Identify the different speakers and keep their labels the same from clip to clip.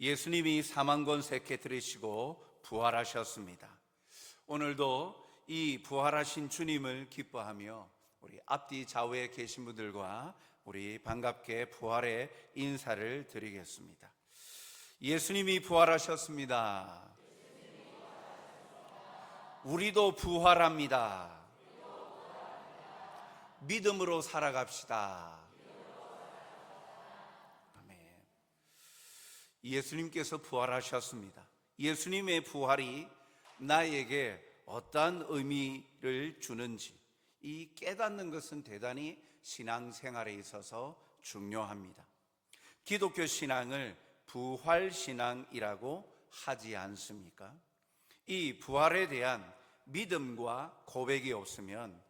Speaker 1: 예수님이 사망권세께 들으시고 부활하셨습니다. 오늘도 이 부활하신 주님을 기뻐하며 우리 앞뒤 좌우에 계신 분들과 우리 반갑게 부활의 인사를 드리겠습니다. 예수님이 부활하셨습니다. 우리도 부활합니다. 믿음으로 살아갑시다. 아멘. 예수님께서 부활하셨습니다. 예수님의 부활이 나에게 어떠한 의미를 주는지 이 깨닫는 것은 대단히 신앙생활에 있어서 중요합니다. 기독교 신앙을 부활신앙이라고 하지 않습니까? 이 부활에 대한 믿음과 고백이 없으면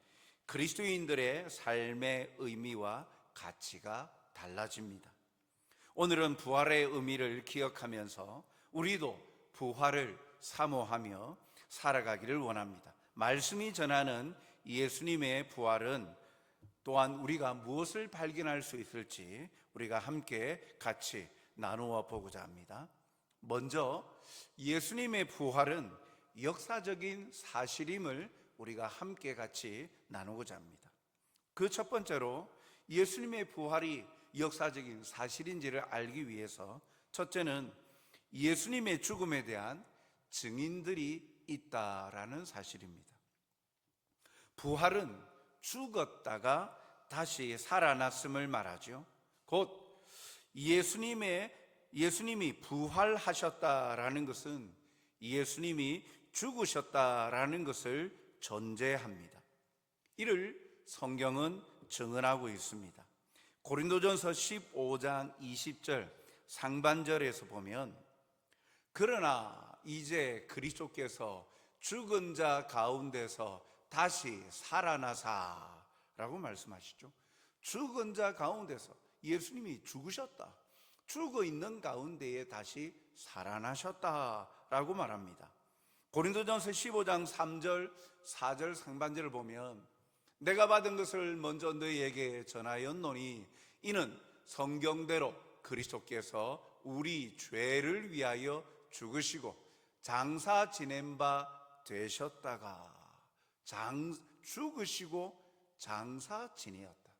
Speaker 1: 그리스도인들의 삶의 의미와 가치가 달라집니다. 오늘은 부활의 의미를 기억하면서 우리도 부활을 사모하며 살아가기를 원합니다. 말씀이 전하는 예수님의 부활은 또한 우리가 무엇을 발견할 수 있을지 우리가 함께 같이 나누어 보고자 합니다. 먼저 예수님의 부활은 역사적인 사실임을 우리가 함께 같이 나누고자 합니다. 그 첫 번째로 예수님의 부활이 역사적인 사실인지를 알기 위해서 첫째는 예수님의 죽음에 대한 증인들이 있다라는 사실입니다. 부활은 죽었다가 다시 살아났음을 말하죠. 곧 예수님이 부활하셨다라는 것은 예수님이 죽으셨다라는 것을 전제합니다. 이를 성경은 증언하고 있습니다. 고린도전서 15장 20절 상반절에서 보면 그러나 이제 그리스도께서 죽은 자 가운데서 다시 살아나사 라고 말씀하시죠. 죽은 자 가운데서 예수님이 죽으셨다, 죽어 있는 가운데에 다시 살아나셨다라고 말합니다. 고린도전서 15장 3절 4절 상반절을 보면 내가 받은 것을 먼저 너희에게 전하였노니 이는 성경대로 그리스도께서 우리 죄를 위하여 죽으시고 장사 지낸 바 되셨다가 죽으시고 장사 지내었다,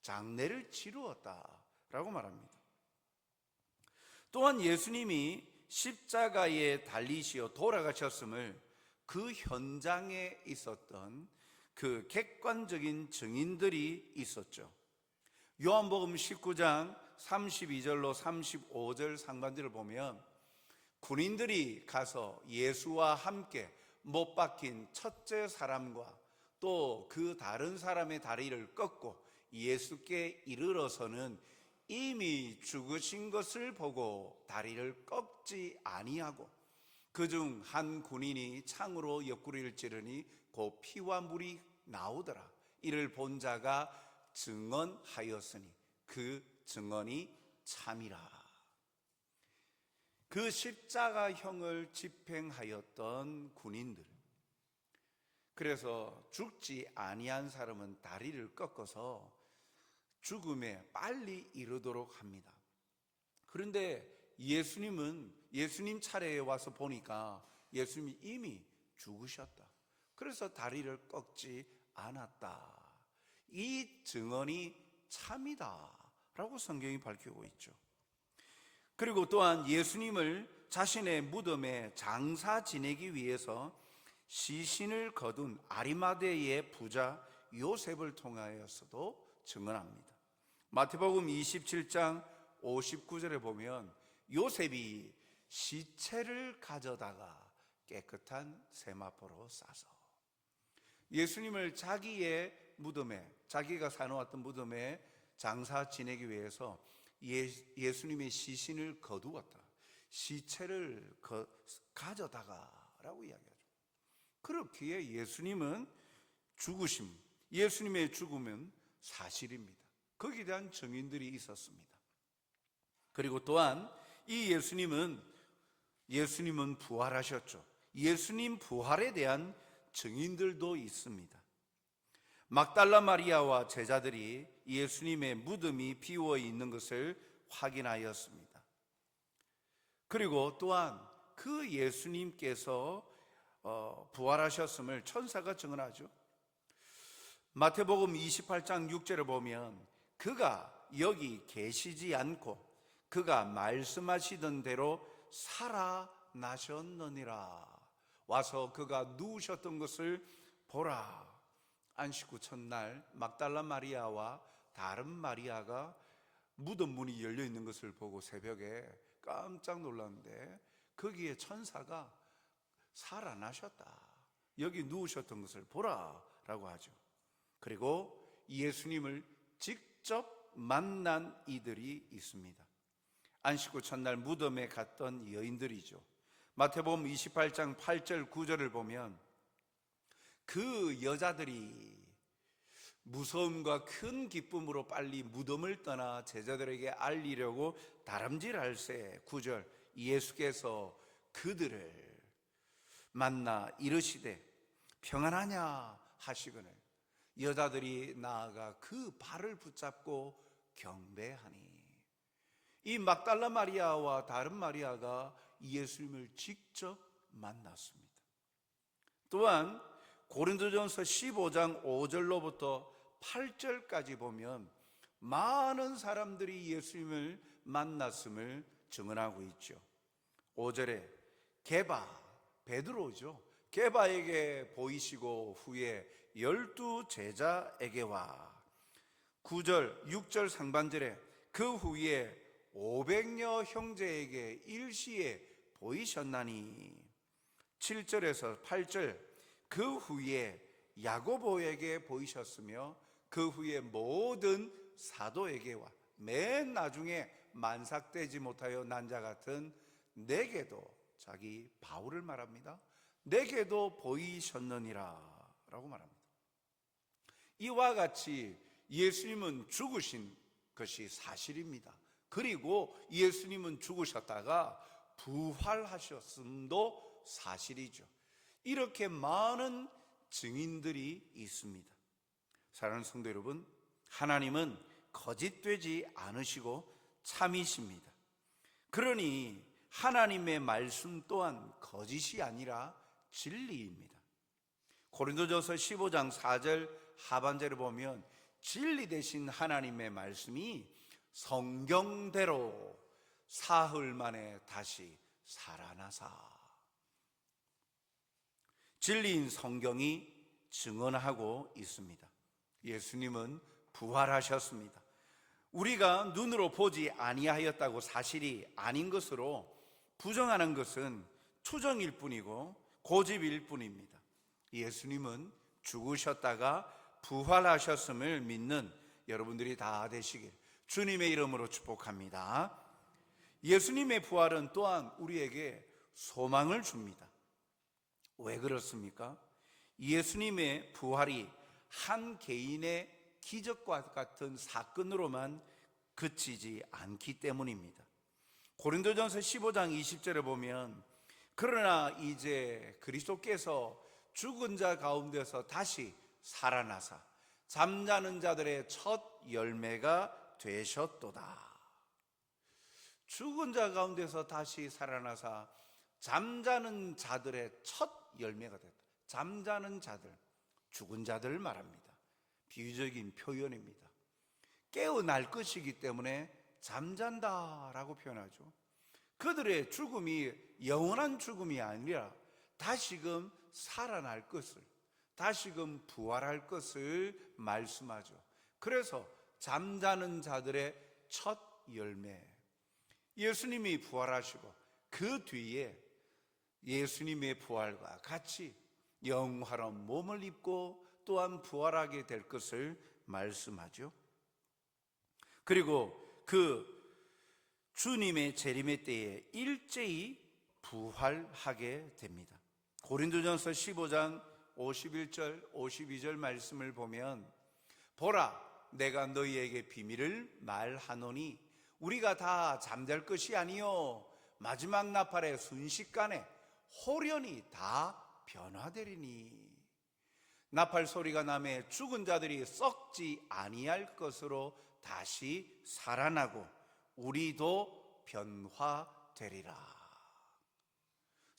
Speaker 1: 장례를 치루었다 라고 말합니다. 또한 예수님이 십자가에 달리시어 돌아가셨음을 그 현장에 있었던 그 객관적인 증인들이 있었죠. 요한복음 19장 32절로 35절 상반절을 보면 군인들이 가서 예수와 함께 못 박힌 첫째 사람과 또 그 다른 사람의 다리를 꺾고 예수께 이르러서는 이미 죽으신 것을 보고 다리를 꺾지 아니하고 그중 한 군인이 창으로 옆구리를 찌르니 곧 피와 물이 나오더라. 이를 본 자가 증언하였으니 그 증언이 참이라. 그 십자가형을 집행하였던 군인들, 그래서 죽지 아니한 사람은 다리를 꺾어서 죽음에 빨리 이르도록 합니다. 그런데 예수님 차례에 와서 보니까 예수님이 이미 죽으셨다. 그래서 다리를 꺾지 않았다. 이 증언이 참이다 라고 성경이 밝히고 있죠. 그리고 또한 예수님을 자신의 무덤에 장사 지내기 위해서 시신을 거둔 아리마대의 부자 요셉을 통하여서도 증언합니다. 마태복음 27장 59절에 보면 요셉이 시체를 가져다가 깨끗한 세마포로 싸서 예수님을 자기의 무덤에, 자기가 사놓았던 무덤에 장사 지내기 위해서 예수님의 시신을 거두었다, 시체를 가져다가 라고 이야기하죠. 그렇기에 예수님은 예수님의 죽음은 사실입니다. 거기에 대한 증인들이 있었습니다. 그리고 또한 이 예수님은 부활하셨죠. 예수님 부활에 대한 증인들도 있습니다. 막달라 마리아와 제자들이 예수님의 무덤이 비워 있는 것을 확인하였습니다. 그리고 또한 그 예수님께서 부활하셨음을 천사가 증언하죠. 마태복음 28장 6절을 보면 그가 여기 계시지 않고 그가 말씀하시던 대로 살아나셨느니라. 와서 그가 누우셨던 것을 보라. 안식 후 첫날 막달라 마리아와 다른 마리아가 무덤 문이 열려 있는 것을 보고 새벽에 깜짝 놀랐는데 거기에 천사가 살아나셨다, 여기 누우셨던 것을 보라 라고 하죠. 그리고 예수님을 직접 만난 이들이 있습니다. 안식 후 첫날 무덤에 갔던 여인들이죠. 마태복음 28장 8절 9절을 보면 그 여자들이 무서움과 큰 기쁨으로 빨리 무덤을 떠나 제자들에게 알리려고 다름질할새 9절 예수께서 그들을 만나 이르시되 평안하냐 하시거늘 여자들이 나아가 그 발을 붙잡고 경배하니. 이 막달라 마리아와 다른 마리아가 예수님을 직접 만났습니다. 또한 고린도전서 15장 5절로부터 8절까지 보면 많은 사람들이 예수님을 만났음을 증언하고 있죠. 5절에 게바, 베드로죠. 게바에게 보이시고 후에 12 제자에게와 9절, 6절 상반절에 그 후에 500여 형제에게 일시에 보이셨나니 7절에서 8절 그 후에 야고보에게 보이셨으며 그 후에 모든 사도에게와 맨 나중에 만삭되지 못하여 난 자 같은 내게도, 자기 바울을 말합니다. 내게도 보이셨느니라 라고 말합니다. 이와 같이 예수님은 죽으신 것이 사실입니다. 그리고 예수님은 죽으셨다가 부활하셨음도 사실이죠. 이렇게 많은 증인들이 있습니다. 사랑하는 성도 여러분, 하나님은 거짓되지 않으시고 참이십니다. 그러니 하나님의 말씀 또한 거짓이 아니라 진리입니다. 고린도전서 15장 4절 하반절을 보면 진리 되신 하나님의 말씀이 성경대로 사흘 만에 다시 살아나사. 진리인 성경이 증언하고 있습니다. 예수님은 부활하셨습니다. 우리가 눈으로 보지 아니하였다고 사실이 아닌 것으로 부정하는 것은 추정일 뿐이고 고집일 뿐입니다. 예수님은 죽으셨다가 부활하셨음을 믿는 여러분들이 다 되시길 주님의 이름으로 축복합니다. 예수님의 부활은 또한 우리에게 소망을 줍니다. 왜 그렇습니까? 예수님의 부활이 한 개인의 기적과 같은 사건으로만 그치지 않기 때문입니다. 고린도전서 15장 20절에 보면 그러나 이제 그리스도께서 죽은 자 가운데서 다시 살아나사 잠자는 자들의 첫 열매가 되셨도다. 죽은 자 가운데서 다시 살아나사 잠자는 자들의 첫 열매가 됐다. 잠자는 자들, 죽은 자들을 말합니다. 비유적인 표현입니다. 깨어날 것이기 때문에 잠잔다라고 표현하죠. 그들의 죽음이 영원한 죽음이 아니라 다시금 살아날 것을, 다시금 부활할 것을 말씀하죠. 그래서 잠자는 자들의 첫 열매, 예수님이 부활하시고 그 뒤에 예수님의 부활과 같이 영화로운 몸을 입고 또한 부활하게 될 것을 말씀하죠. 그리고 그 주님의 재림의 때에 일제히 부활하게 됩니다. 고린도전서 15장 51절 52절 말씀을 보면 보라 내가 너희에게 비밀을 말하노니 우리가 다 잠잘 것이 아니요 마지막 나팔의 순식간에 호련히 다 변화되리니. 나팔 소리가 나매 죽은 자들이 썩지 아니할 것으로 다시 살아나고 우리도 변화되리라.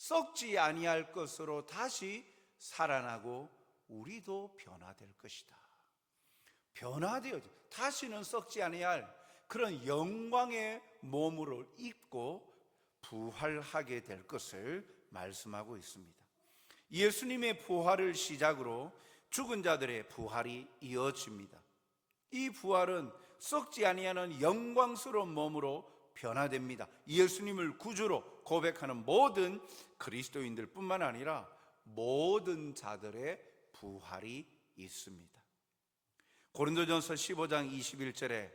Speaker 1: 썩지 아니할 것으로 다시 살아나고 우리도 변화될 것이다. 변화되어 다시는 썩지 아니할 그런 영광의 몸으로 입고 부활하게 될 것을 말씀하고 있습니다. 예수님의 부활을 시작으로 죽은 자들의 부활이 이어집니다. 이 부활은 썩지 아니하는 영광스러운 몸으로 변화됩니다. 예수님을 구주로 고백하는 모든 그리스도인들 뿐만 아니라 모든 자들의 부활이 있습니다. 고린도전서 15장 21절에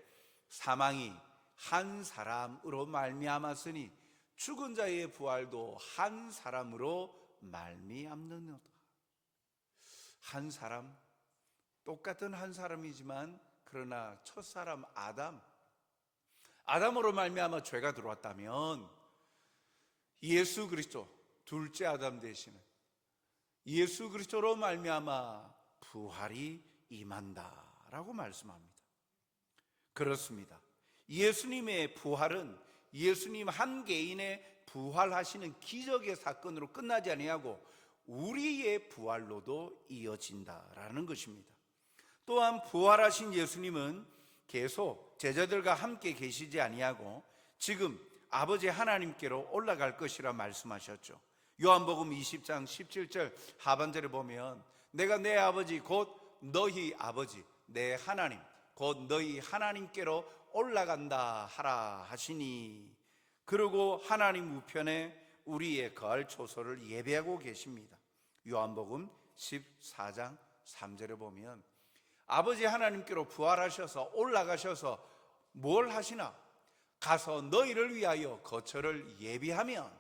Speaker 1: 사망이 한 사람으로 말미암았으니 죽은 자의 부활도 한 사람으로 말미암느니라. 한 사람, 똑같은 한 사람이지만 그러나 첫사람 아담으로 말미암아 죄가 들어왔다면 예수 그리스도 둘째 아담 되시는 예수 그리스도로 말미암아 부활이 임한다라고 말씀합니다. 그렇습니다. 예수님의 부활은 예수님 한 개인의 부활하시는 기적의 사건으로 끝나지 아니하고 우리의 부활로도 이어진다라는 것입니다. 또한 부활하신 예수님은 계속 제자들과 함께 계시지 아니하고 지금 아버지 하나님께로 올라갈 것이라 말씀하셨죠. 요한복음 20장 17절 하반절에 보면 내가 내 아버지 곧 너희 아버지 내 하나님 곧 너희 하나님께로 올라간다 하라 하시니, 그리고 하나님 우편에 우리의 거할 초소를 예배하고 계십니다. 요한복음 14장 3절에 보면 아버지 하나님께로 부활하셔서 올라가셔서 뭘 하시나? 가서 너희를 위하여 거처를 예비하면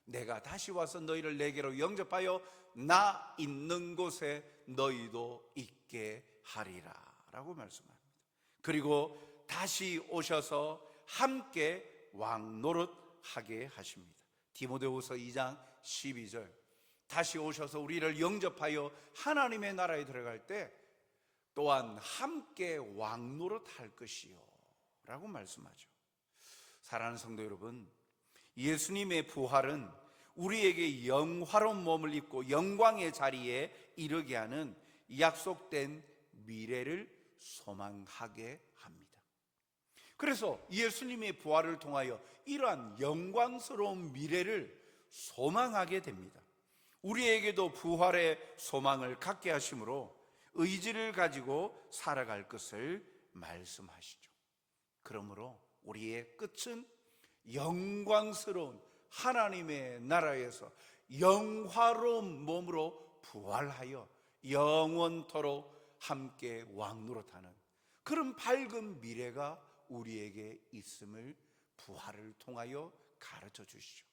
Speaker 1: 내가 다시 와서 너희를 내게로 영접하여 나 있는 곳에 너희도 있게 하리라 라고 말씀합니다. 그리고 다시 오셔서 함께 왕노릇하게 하십니다. 디모데후서 2장 12절 다시 오셔서 우리를 영접하여 하나님의 나라에 들어갈 때 또한 함께 왕노릇할 것이요 라고 말씀하죠. 사랑하는 성도 여러분, 예수님의 부활은 우리에게 영화로운 몸을 입고 영광의 자리에 이르게 하는 약속된 미래를 소망하게 합니다. 그래서 예수님의 부활을 통하여 이러한 영광스러운 미래를 소망하게 됩니다. 우리에게도 부활의 소망을 갖게 하심으로 의지를 가지고 살아갈 것을 말씀하시죠. 그러므로 우리의 끝은 영광스러운 하나님의 나라에서 영화로운 몸으로 부활하여 영원토록 함께 왕노릇하는 그런 밝은 미래가 우리에게 있음을 부활을 통하여 가르쳐 주시죠.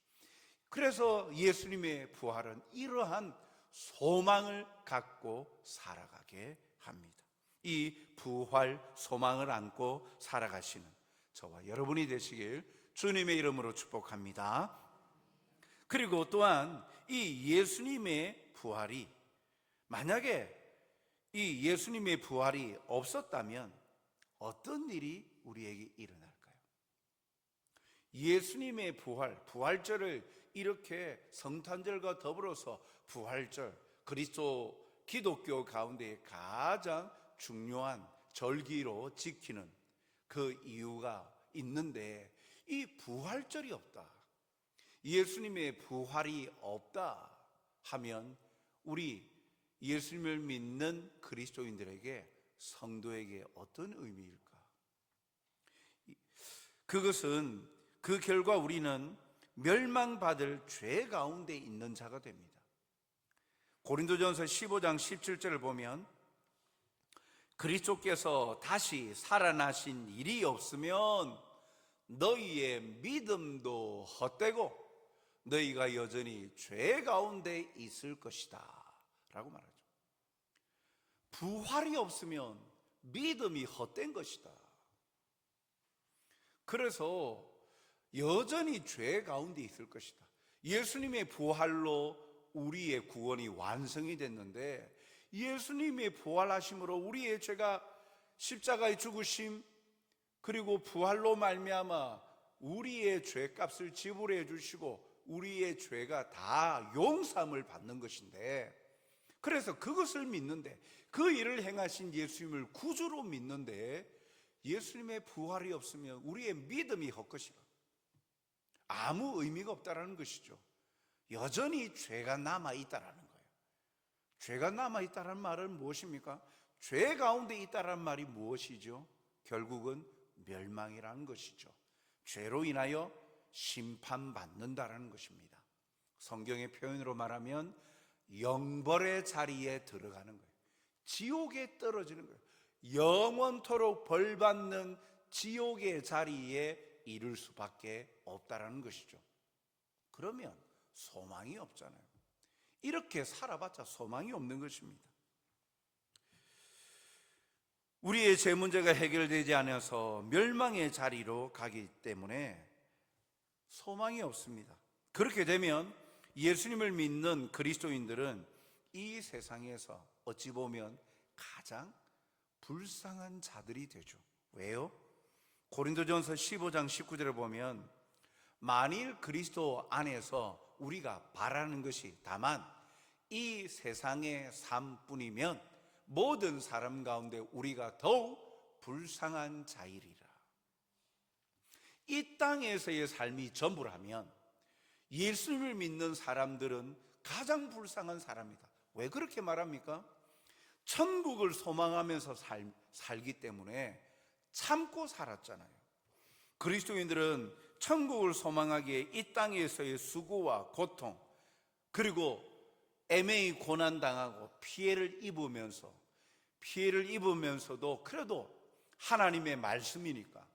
Speaker 1: 그래서 예수님의 부활은 이러한 소망을 갖고 살아가게 합니다. 이 부활 소망을 안고 살아가시는 저와 여러분이 되시길 주님의 이름으로 축복합니다. 그리고 또한 이 예수님의 부활이 만약에 이 예수님의 부활이 없었다면 어떤 일이 우리에게 일어날까요? 예수님의 부활절을 이렇게 성탄절과 더불어서 부활절, 그리스도 기독교 가운데 가장 중요한 절기로 지키는 그 이유가 있는데 이 부활절이 없다, 예수님의 부활이 없다 하면 우리 예수님을 믿는 그리스도인들에게, 성도에게 어떤 의미일까? 그것은 그 결과 우리는 멸망받을 죄 가운데 있는 자가 됩니다. 고린도전서 15장 17절을 보면 그리스도께서 다시 살아나신 일이 없으면 너희의 믿음도 헛되고 너희가 여전히 죄 가운데 있을 것이다 라고 말하죠. 부활이 없으면 믿음이 헛된 것이다. 그래서 여전히 죄 가운데 있을 것이다. 예수님의 부활로 우리의 구원이 완성이 됐는데 예수님의 부활하심으로 우리의 죄가 십자가의 죽으심 그리고 부활로 말미암아 우리의 죄값을 지불해 주시고 우리의 죄가 다 용서함을 받는 것인데, 그래서 그것을 믿는데, 그 일을 행하신 예수님을 구주로 믿는데 예수님의 부활이 없으면 우리의 믿음이 헛것이라, 아무 의미가 없다라는 것이죠. 여전히 죄가 남아있다라는 거예요. 죄가 남아있다는 말은 무엇입니까? 죄 가운데 있다라는 말이 무엇이죠? 결국은 멸망이라는 것이죠. 죄로 인하여 심판받는다라는 것입니다. 성경의 표현으로 말하면 영벌의 자리에 들어가는 거예요. 지옥에 떨어지는 거예요. 영원토록 벌받는 지옥의 자리에 이를 수밖에 없다라는 것이죠. 그러면 소망이 없잖아요. 이렇게 살아봤자 소망이 없는 것입니다. 우리의 죄 문제가 해결되지 않아서 멸망의 자리로 가기 때문에 소망이 없습니다. 그렇게 되면 예수님을 믿는 그리스도인들은 이 세상에서 어찌 보면 가장 불쌍한 자들이 되죠. 왜요? 고린도전서 15장 19절에 보면 만일 그리스도 안에서 우리가 바라는 것이 다만 이 세상의 삶뿐이면 모든 사람 가운데 우리가 더욱 불쌍한 자이리라. 이 땅에서의 삶이 전부라면 예수님을 믿는 사람들은 가장 불쌍한 사람이다. 왜 그렇게 말합니까? 천국을 소망하면서 살기 때문에 참고 살았잖아요. 그리스도인들은 천국을 소망하기에 이 땅에서의 수고와 고통, 그리고 애매히 고난당하고 피해를 입으면서도 그래도 하나님의 말씀이니까,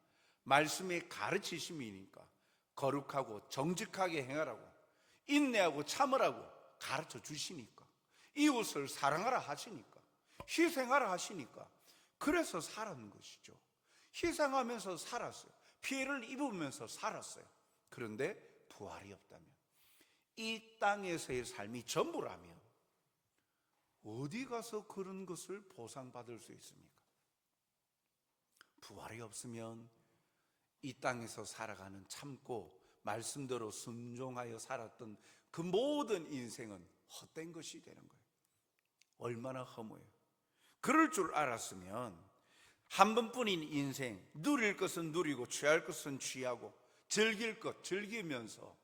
Speaker 1: 말씀의 가르치심이니까 거룩하고 정직하게 행하라고, 인내하고 참으라고 가르쳐 주시니까, 이웃을 사랑하라 하시니까, 희생하라 하시니까, 그래서 살았는 것이죠. 희생하면서 살았어요. 피해를 입으면서 살았어요. 그런데 부활이 없다면, 이 땅에서의 삶이 전부라면 어디 가서 그런 것을 보상받을 수 있습니까? 부활이 없으면 이 땅에서 살아가는 참고 말씀대로 순종하여 살았던 그 모든 인생은 헛된 것이 되는 거예요. 얼마나 허무해요. 그럴 줄 알았으면 한 번뿐인 인생, 누릴 것은 누리고 취할 것은 취하고 즐길 것 즐기면서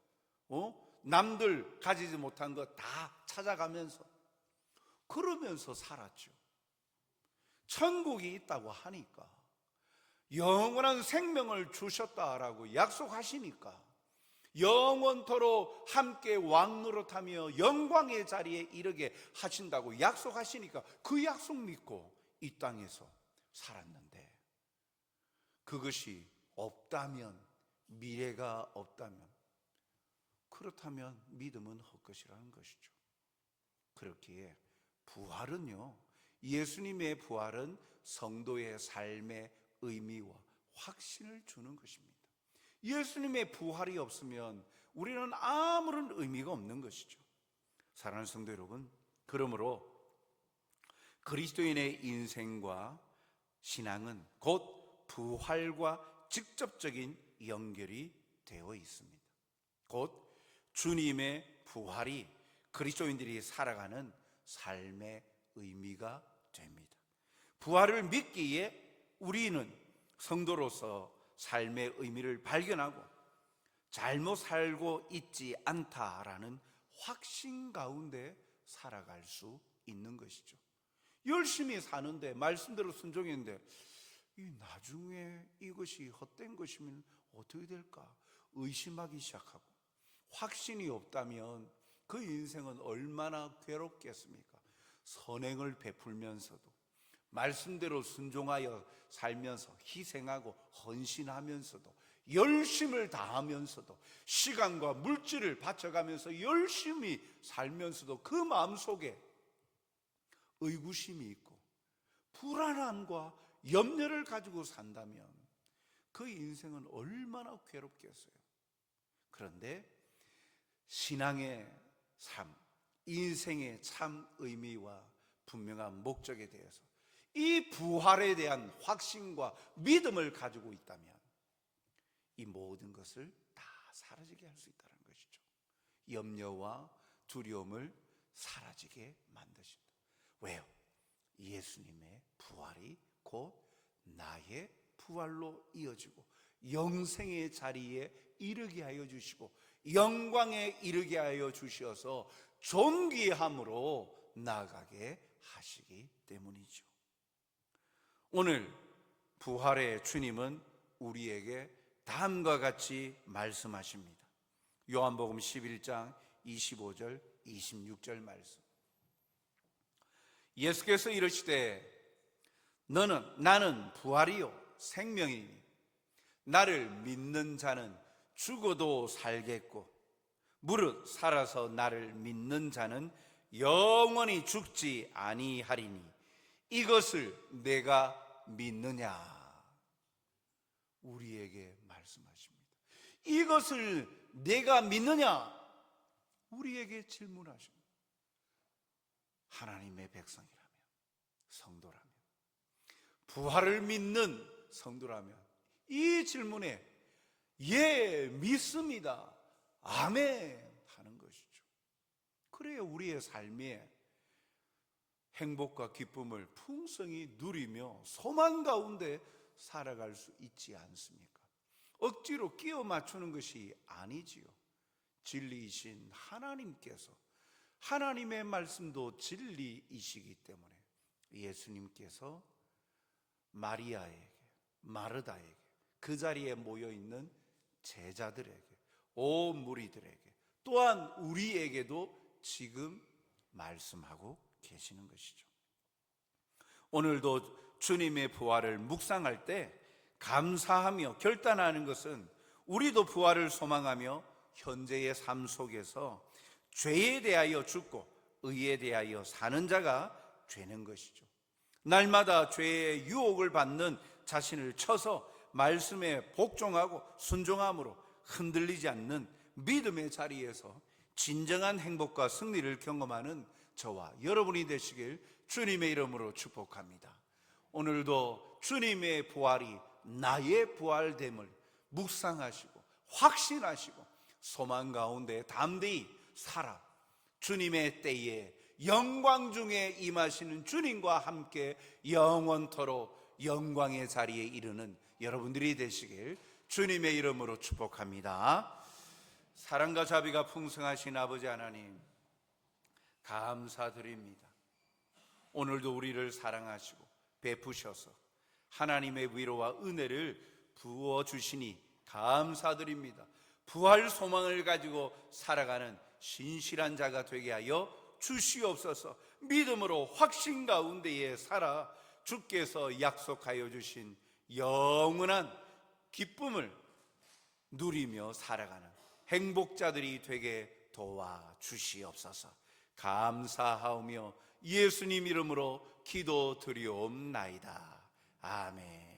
Speaker 1: 남들 가지지 못한 것 다 찾아가면서 그러면서 살았죠. 천국이 있다고 하니까, 영원한 생명을 주셨다라고 약속하시니까, 영원토록 함께 왕노릇하며 영광의 자리에 이르게 하신다고 약속하시니까 그 약속 믿고 이 땅에서 살았는데, 그것이 없다면, 미래가 없다면, 그렇다면 믿음은 헛것이라는 것이죠. 그렇기에 부활은요, 예수님의 부활은 성도의 삶의 의미와 확신을 주는 것입니다. 예수님의 부활이 없으면 우리는 아무런 의미가 없는 것이죠. 사랑하는 성도 여러분, 그러므로 그리스도인의 인생과 신앙은 곧 부활과 직접적인 연결이 되어 있습니다. 곧 주님의 부활이 그리스도인들이 살아가는 삶의 의미가 됩니다. 부활을 믿기에 우리는 성도로서 삶의 의미를 발견하고 잘못 살고 있지 않다라는 확신 가운데 살아갈 수 있는 것이죠. 열심히 사는데, 말씀대로 순종했는데 나중에 이것이 헛된 것이면 어떻게 될까 의심하기 시작하고, 확신이 없다면 그 인생은 얼마나 괴롭겠습니까? 선행을 베풀면서도, 말씀대로 순종하여 살면서 희생하고 헌신하면서도, 열심을 다하면서도, 시간과 물질을 바쳐가면서 열심히 살면서도 그 마음속에 의구심이 있고 불안함과 염려를 가지고 산다면 그 인생은 얼마나 괴롭겠어요. 그런데 신앙의 삶, 인생의 참 의미와 분명한 목적에 대해서 이 부활에 대한 확신과 믿음을 가지고 있다면 이 모든 것을 다 사라지게 할 수 있다는 것이죠. 염려와 두려움을 사라지게 만드신다. 왜요? 예수님의 부활이 곧 나의 부활로 이어지고 영생의 자리에 이르게 하여 주시고 영광에 이르게 하여 주셔서 존귀함으로 나아가게 하시기 때문이죠. 오늘 부활의 주님은 우리에게 다음과 같이 말씀하십니다. 요한복음 11장 25절 26절 말씀. 예수께서 이르시되 나는 부활이요 생명이니 나를 믿는 자는 죽어도 살겠고 무릇 살아서 나를 믿는 자는 영원히 죽지 아니하리니 이것을 내가 믿느냐? 우리에게 말씀하십니다. 이것을 내가 믿느냐? 우리에게 질문하십니다. 하나님의 백성이라면, 성도라면, 부활을 믿는 성도라면 이 질문에 예, 믿습니다, 아멘 하는 것이죠. 그래야 우리의 삶에 행복과 기쁨을 풍성히 누리며 소망 가운데 살아갈 수 있지 않습니까? 억지로 끼워 맞추는 것이 아니지요. 진리이신 하나님께서, 하나님의 말씀도 진리이시기 때문에 예수님께서 마리아에게, 마르다에게, 그 자리에 모여있는 제자들에게, 온 무리들에게, 또한 우리에게도 지금 말씀하고 계시는 것이죠. 오늘도 주님의 부활을 묵상할 때 감사하며 결단하는 것은 우리도 부활을 소망하며 현재의 삶 속에서 죄에 대하여 죽고 의에 대하여 사는 자가 되는 것이죠. 날마다 죄의 유혹을 받는 자신을 쳐서 말씀에 복종하고 순종함으로 흔들리지 않는 믿음의 자리에서 진정한 행복과 승리를 경험하는 저와 여러분이 되시길 주님의 이름으로 축복합니다. 오늘도 주님의 부활이 나의 부활됨을 묵상하시고 확신하시고 소망 가운데 담대히 살아 주님의 때에 영광 중에 임하시는 주님과 함께 영원토록 영광의 자리에 이르는 여러분들이 되시길 주님의 이름으로 축복합니다. 사랑과 자비가 풍성하신 아버지 하나님, 감사드립니다. 오늘도 우리를 사랑하시고 베푸셔서 하나님의 위로와 은혜를 부어주시니 감사드립니다. 부활 소망을 가지고 살아가는 신실한 자가 되게 하여 주시옵소서. 믿음으로 확신 가운데에 살아 주께서 약속하여 주신 영원한 기쁨을 누리며 살아가는 행복자들이 되게 도와주시옵소서. 감사하오며 예수님 이름으로 기도드리옵나이다. 아멘.